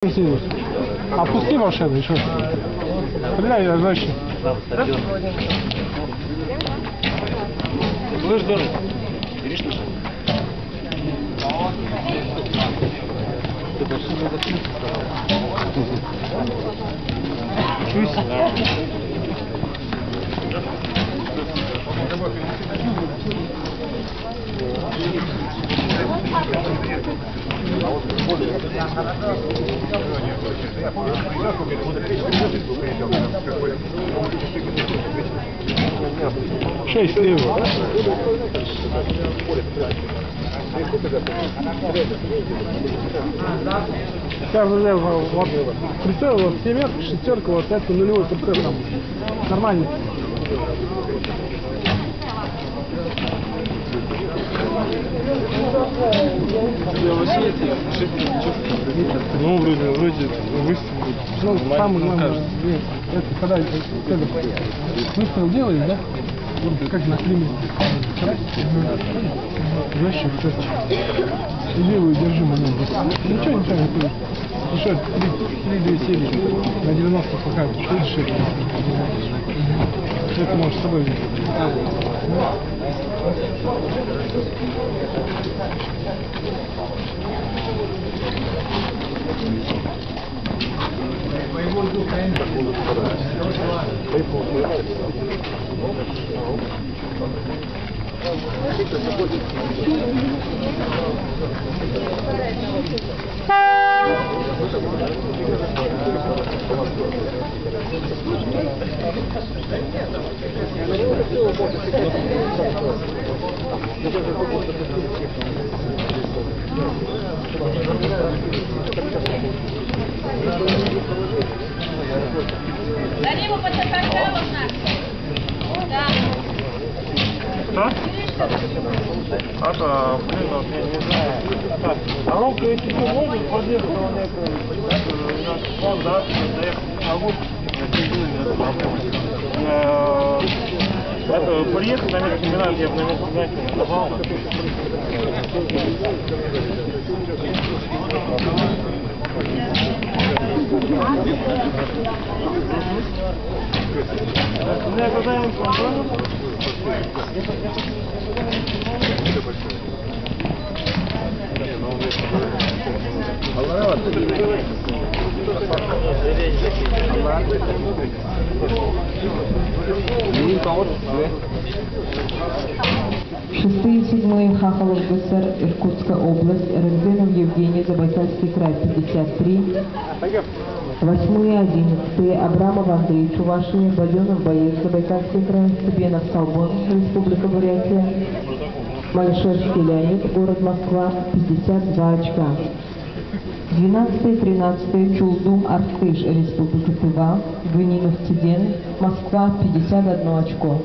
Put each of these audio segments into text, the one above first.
Опусти волшебный, что? Стреляй, значит. Слышь, Дорог, видишь что? Ты больше не закрылся. Чусь. 6 слева. Я уже вот прицел, вот семерка, шестерка, вот это нулевой прицел там. Нормально. Ну, вроде выстрелил. Ну, самый главный, это когда выстрел делаешь, да? Как на фильме. Знаешь, и левую держи момент. Ничего не будет. Еще 3-2 серии на 90 пока видишь это можешь с собой взять. Дали ему подсоставлялов нас. Да. Что? Это, блин, вот я не знаю. А Ромка, если ты можешь, подъехать на некую, он, да, доехать на Агут, это, приехать на место не надо, я бы на место знаете, не нажал. Я когда-нибудь понял? Шестые и седьмые Хахалов ГСР, Иркутская область, Рыбзенов Евгений, Забайкальский край, 53. Восьмые и 11 Абрамов Андрей, Чувашия, Баденов Боец, Забайкальский край, Степенов Салбон, Республика Бурятия, Малишевский Леонид, город Москва, 52 очка. 12 и 13 Чулдум Арктыш, Республика Тыва, Гвининов Тиден, Москва, 51 очко.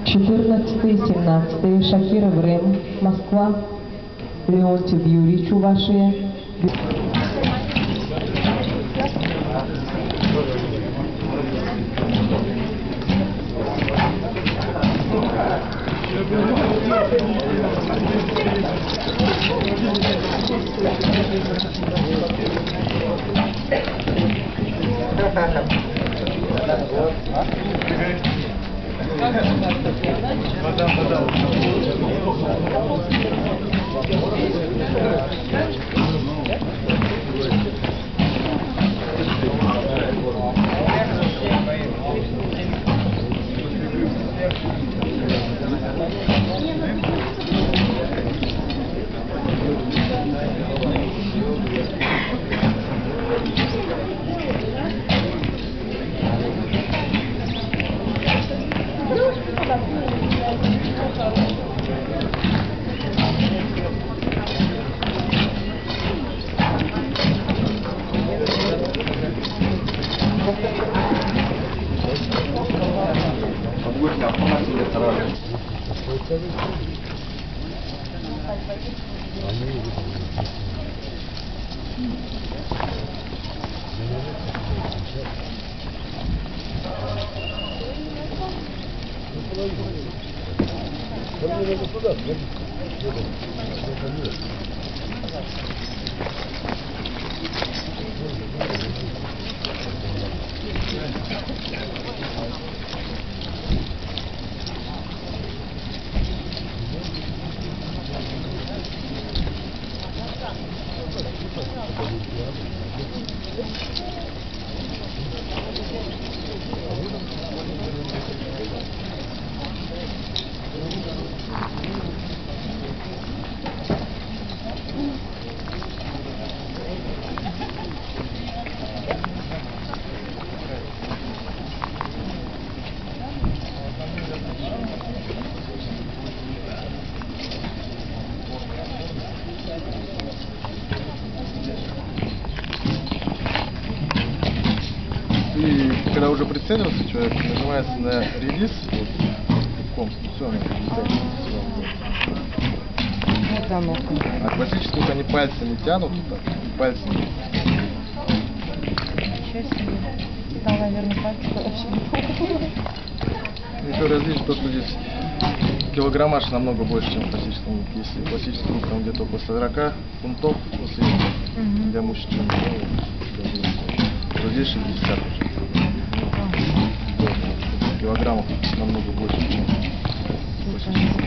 14 и 17 Шакиров Рэм, Москва, Леонтьев Юрий, Чувашия. И когда уже прицелился человек, нажимается на релиз, вот, комп, все, она а классических они пальцами тянут, так, пальцами. Там, наверное, пальцы Еще различие то, что здесь килограммаж намного больше, чем в классическом луке. Если в классическом луке там где-то около 40 фунтов, после для мужчин, то здесь 60 уже. Килограммов намного больше, чем в классическом.